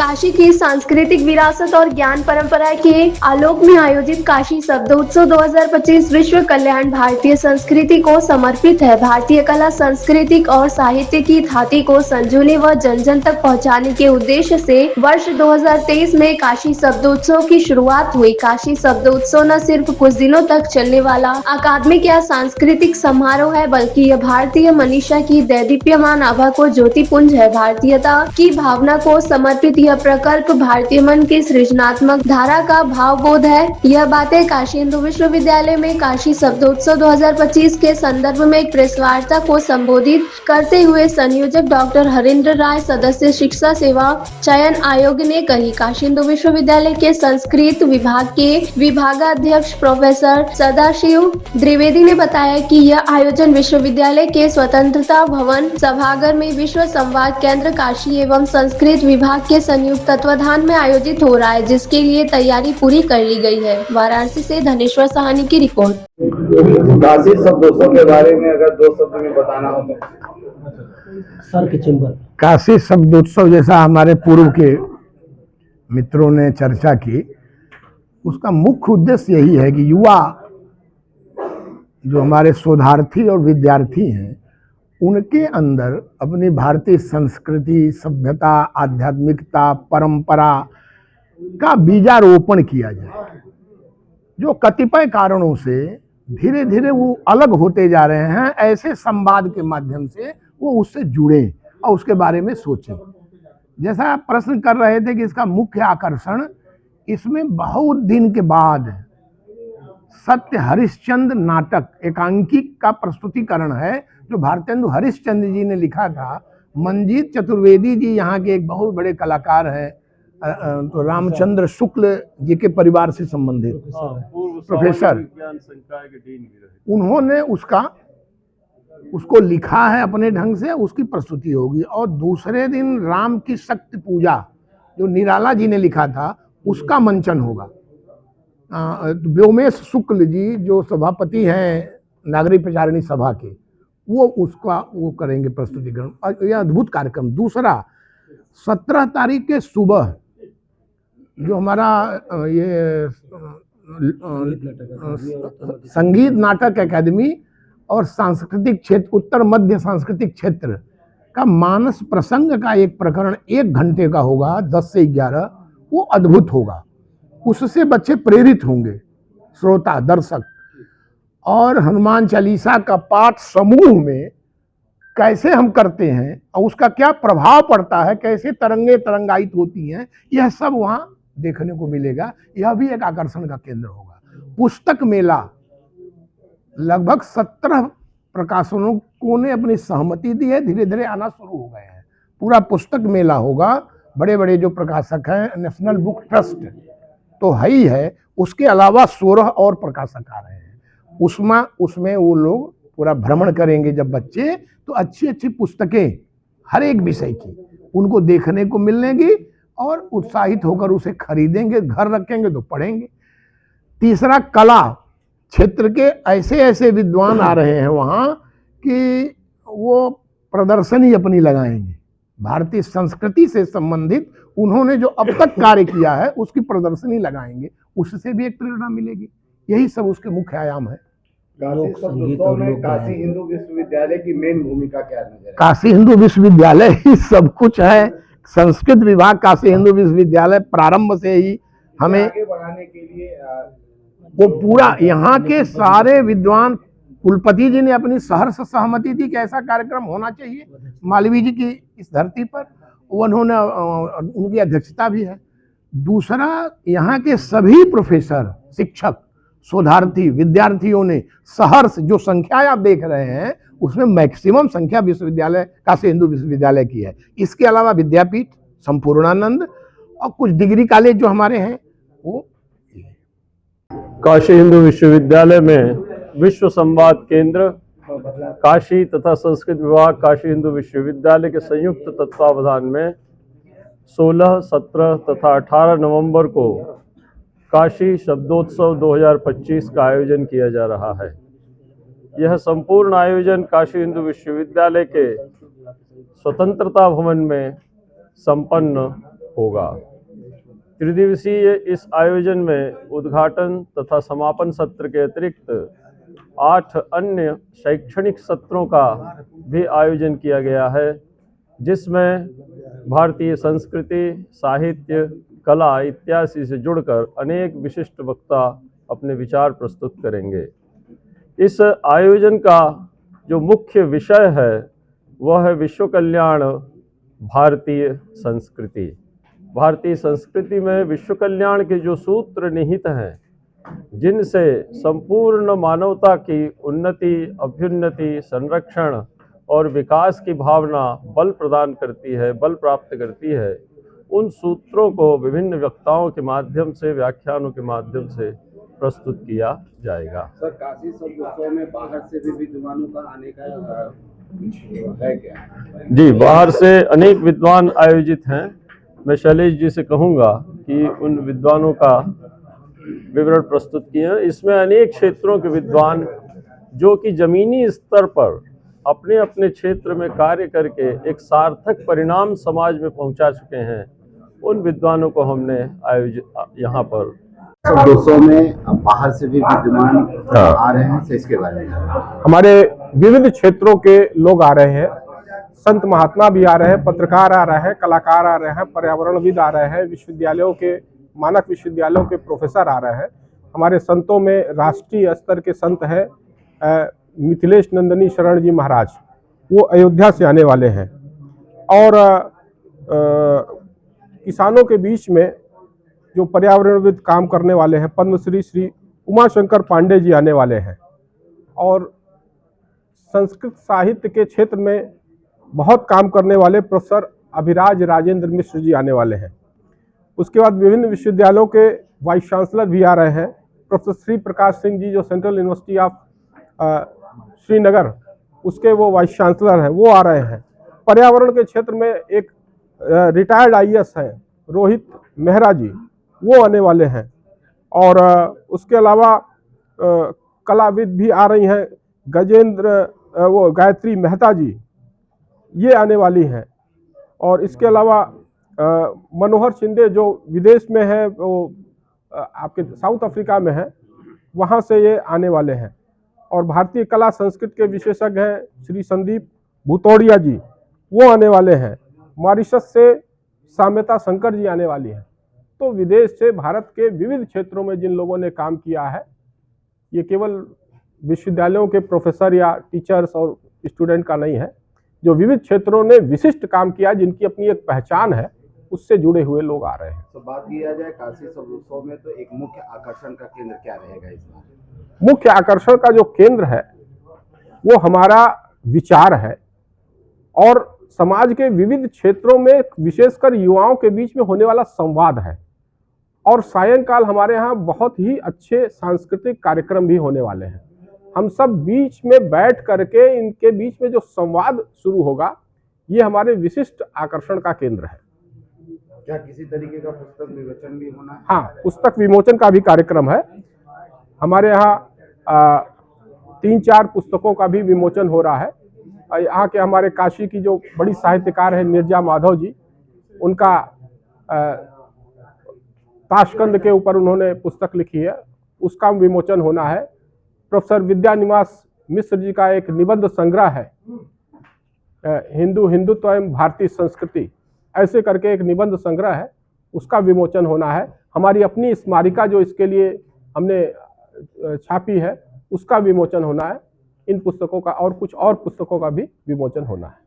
काशी की सांस्कृतिक विरासत और ज्ञान परंपरा के आलोक में आयोजित काशी शब्दोत्सव 2025 विश्व कल्याण भारतीय संस्कृति को समर्पित है। भारतीय कला, सांस्कृतिक और साहित्य की थाती को संजोने व जन जन तक पहुंचाने के उद्देश्य से वर्ष 2023 में काशी शब्दोत्सव की शुरुआत हुई। काशी शब्दोत्सव न सिर्फ कुछ दिनों तक चलने वाला अकादमिक या सांस्कृतिक समारोह है, बल्कि यह भारतीय मनीषा की दैदीप्यमान आभा को ज्योतिपुंज है। भारतीयता की भावना को समर्पित यह प्रकल्प भारतीय मन की सृजनात्मक धारा का भावबोध है। यह बातें काशी हिंदू विश्वविद्यालय में काशी शब्दोत्सव 2025 के संदर्भ में एक प्रेस वार्ता को संबोधित करते हुए संयोजक डॉक्टर हरिंद्र राय, सदस्य शिक्षा सेवा चयन आयोग ने कही। काशी हिंदू विश्वविद्यालय के संस्कृत विभाग के विभागाध्यक्ष प्रोफेसर सदाशिव द्विवेदी ने बताया कि यह आयोजन विश्वविद्यालय के स्वतंत्रता भवन सभागार में विश्व संवाद केंद्र काशी एवं संस्कृत विभाग के संयुक्त तत्वाधान में आयोजित हो रहा है, जिसके लिए तैयारी पूरी कर ली गई है। वाराणसी से धनेश्वर सहानी की रिपोर्ट। काशी शब्दोत्सव के बारे में अगर 2 शब्द में बताना हो तो सर के चैम्बर। काशी शब्दोत्सव जैसा हमारे पूर्व के मित्रों ने चर्चा की, उसका मुख्य उद्देश्य यही है कि युवा जो हमारे शोधार्थी और विद्यार्थी हैं, उनके अंदर अपनी भारतीय संस्कृति, सभ्यता, आध्यात्मिकता, परंपरा का बीजारोपण किया जाए। जो कतिपय कारणों से धीरे धीरे वो अलग होते जा रहे हैं, ऐसे संवाद के माध्यम से वो उससे जुड़े और उसके बारे में सोचें। जैसा आप प्रश्न कर रहे थे कि इसका मुख्य आकर्षण, इसमें बहुत दिन के बाद सत्य हरिश्चंद्र नाटक एकांकी का प्रस्तुतिकरण है, जो भारतेंदु हरिश्चंद्र जी ने लिखा था। मंजीत चतुर्वेदी जी यहाँ के एक बहुत बड़े कलाकार हैं, तो रामचंद्र शुक्ल जी के परिवार से संबंधित प्रोफेसर, उन्होंने उसको लिखा है अपने ढंग से, उसकी प्रस्तुति होगी। और दूसरे दिन राम की शक्ति पूजा जो निराला जी ने लिखा था, उसका मंचन होगा। व्योमेश शुक्ल जी जो सभापति हैं नागरिक प्रचारिणी सभा के, वो करेंगे प्रस्तुतिकरण। और यह अद्भुत कार्यक्रम। दूसरा, 17 तारीख के सुबह जो हमारा ये संगीत नाटक अकादमी और सांस्कृतिक क्षेत्र, उत्तर मध्य सांस्कृतिक क्षेत्र का मानस प्रसंग का एक प्रकरण 1 घंटे का होगा, 10 से 11। वो अद्भुत होगा। उससे बच्चे प्रेरित होंगे, श्रोता दर्शक। और हनुमान चालीसा का पाठ समूह में कैसे हम करते हैं और उसका क्या प्रभाव पड़ता है, कैसे तरंगे तरंगायित होती हैं, यह सब वहाँ देखने को मिलेगा। यह भी एक आकर्षण का केंद्र होगा। पुस्तक मेला, लगभग 17 प्रकाशनों ने अपनी सहमति दी है, धीरे धीरे आना शुरू हो गए हैं। पूरा पुस्तक मेला होगा। बड़े बड़े जो प्रकाशक हैं, नेशनल बुक ट्रस्ट तो है ही है, उसके अलावा 16 और प्रकाशक आ रहे हैं। उसमें वो लोग पूरा भ्रमण करेंगे। जब बच्चे, तो अच्छी अच्छी पुस्तकें हर एक विषय की उनको देखने को मिलेंगी और उत्साहित होकर उसे खरीदेंगे, घर रखेंगे तो पढ़ेंगे। तीसरा, कला क्षेत्र के ऐसे ऐसे विद्वान आ रहे हैं वहाँ कि वो प्रदर्शनी अपनी लगाएंगे। भारतीय संस्कृति से संबंधित उन्होंने जो अब तक कार्य किया है, उसकी प्रदर्शनी लगाएंगे। उससे भी एक प्रेरणा मिलेगी। यही सब उसके मुख्य आयाम है। काशी शब्दोत्सव में काशी हिंदू विश्वविद्यालय की मेन भूमिका क्या नजर है? काशी हिंदू विश्वविद्यालय ही सब कुछ है। संस्कृत विभाग काशी हिंदू विश्वविद्यालय प्रारंभ से ही हमें आगे बढ़ाने के लिए वो पूरा यहाँ के सारे विद्वान, कुलपति जी ने अपनी सहर्ष सहमति दी कि ऐसा कार्यक्रम होना चाहिए मालवीय जी की इस धरती पर। उन्होंने उनकी अध्यक्षता भी है। दूसरा, यहाँ के सभी प्रोफेसर, शिक्षक, शोधार्थी, विद्यार्थियों ने सहर्ष, जो संख्या आप देख रहे हैं उसमें मैक्सिमम संख्या विश्वविद्यालय काशी हिंदू विश्वविद्यालय की है। इसके अलावा विद्यापीठ, संपूर्णानंद और कुछ डिग्री कॉलेज जो हमारे हैं वो। काशी हिंदू विश्वविद्यालय में विश्व संवाद केंद्र काशी तथा संस्कृत विभाग काशी हिंदू विश्वविद्यालय के संयुक्त तत्वावधान में 16, 17 तथा 18 नवंबर को काशी शब्दोत्सव 2025 का आयोजन किया जा रहा है। यह संपूर्ण आयोजन काशी हिंदू विश्वविद्यालय के स्वतंत्रता भवन में संपन्न होगा। त्रिदिवसीय इस आयोजन में उद्घाटन तथा समापन सत्र के अतिरिक्त 8 अन्य शैक्षणिक सत्रों का भी आयोजन किया गया है, जिसमें भारतीय संस्कृति, साहित्य, कला इत्यादि से जुड़कर अनेक विशिष्ट वक्ता अपने विचार प्रस्तुत करेंगे। इस आयोजन का जो मुख्य विषय है वह है विश्व कल्याण भारतीय संस्कृति। भारतीय संस्कृति में विश्व कल्याण के जो सूत्र निहित हैं, जिनसे संपूर्ण मानवता की उन्नति, अभ्युन्नति, संरक्षण और विकास की भावना बल प्रदान करती है, बल प्राप्त करती है, उन सूत्रों को विभिन्न वक्ताओं के माध्यम से, व्याख्यानों के माध्यम से प्रस्तुत किया जाएगा। सर, काशी शब्दोत्सव में बाहर से भी विद्वानों का आने का है क्या? जी, बाहर से अनेक विद्वान आयोजित हैं। मैं शैलेश जी से कहूँगा कि उन विद्वानों का विवरण प्रस्तुत किए हैं। इसमें अनेक क्षेत्रों के विद्वान जो कि जमीनी स्तर पर अपने अपने क्षेत्र में कार्य करके एक सार्थक परिणाम समाज में पहुंचा चुके हैं, उन विद्वानों को हमने आयोजित यहाँ पर शब्दोत्सव में बाहर से भी विद्वान आ रहे हैं, तो इसके बारे में हमारे विविध क्षेत्रों के लोग आ रहे हैं। संत महात्मा भी आ रहे हैं, पत्रकार आ रहे हैं, कलाकार आ रहे हैं, पर्यावरणविद आ रहे हैं, विश्वविद्यालयों के, मानक विश्वविद्यालयों के प्रोफेसर आ रहे हैं। हमारे संतों में राष्ट्रीय स्तर के संत हैं मिथिलेश नंदनी शरण जी महाराज, वो अयोध्या से आने वाले हैं। और किसानों के बीच में जो पर्यावरणविद काम करने वाले हैं, पद्मश्री श्री उमाशंकर पांडे जी आने वाले हैं। और संस्कृत साहित्य के क्षेत्र में बहुत काम करने वाले प्रोफेसर अभिराज राजेंद्र मिश्र जी आने वाले हैं। उसके बाद विभिन्न विश्वविद्यालयों के वाइस चांसलर भी आ रहे हैं। प्रोफेसर श्री प्रकाश सिंह जी जो सेंट्रल यूनिवर्सिटी ऑफ श्रीनगर, उसके वो वाइस चांसलर हैं, वो आ रहे हैं। पर्यावरण के क्षेत्र में एक रिटायर्ड IAS हैं रोहित मेहरा जी, वो आने वाले हैं। और उसके अलावा कलाविद भी आ रही हैं, वो गायत्री मेहता जी, ये आने वाली हैं। और इसके अलावा मनोहर शिंदे जो विदेश में है, वो आपके साउथ अफ्रीका में है, वहाँ से ये आने वाले हैं। और भारतीय कला संस्कृति के विशेषज्ञ हैं श्री संदीप भूतोड़िया जी, वो आने वाले हैं। मॉरिशस से साम्यता शंकर जी आने वाली हैं। तो विदेश से भारत के विविध क्षेत्रों में जिन लोगों ने काम किया है, ये केवल विश्वविद्यालयों के प्रोफेसर या टीचर्स और स्टूडेंट का नहीं है, जो विविध क्षेत्रों ने विशिष्ट काम किया, जिनकी अपनी एक पहचान है, उससे जुड़े हुए लोग आ रहे हैं। तो बात किया जाए काशी शब्दोत्सव में, तो एक मुख्य आकर्षण का केंद्र क्या रहेगा इस बार? मुख्य आकर्षण का जो केंद्र है वो हमारा विचार है और समाज के विविध क्षेत्रों में विशेषकर युवाओं के बीच में होने वाला संवाद है। और सायंकाल हमारे यहाँ बहुत ही अच्छे सांस्कृतिक कार्यक्रम भी होने वाले हैं। हम सब बीच में बैठ करके इनके बीच में जो संवाद शुरू होगा, ये हमारे विशिष्ट आकर्षण का केंद्र है। क्या किसी तरीके का पुस्तक विमोचन भी होना है? हाँ, पुस्तक विमोचन का भी कार्यक्रम है। हमारे यहाँ 3-4 पुस्तकों का भी विमोचन हो रहा है। यहाँ के हमारे काशी की जो बड़ी साहित्यकार है नीरजा माधव जी, उनका ताशकंद के ऊपर उन्होंने पुस्तक लिखी है, उसका विमोचन होना है। प्रोफेसर विद्यानिवास मिश्र जी का एक निबंध संग्रह है, हिंदुत्व एवं भारतीय संस्कृति, ऐसे करके एक निबंध संग्रह है, उसका विमोचन होना है। हमारी अपनी स्मारिका जो इसके लिए हमने छापी है, उसका विमोचन होना है। इन पुस्तकों का और कुछ और पुस्तकों का भी विमोचन होना है।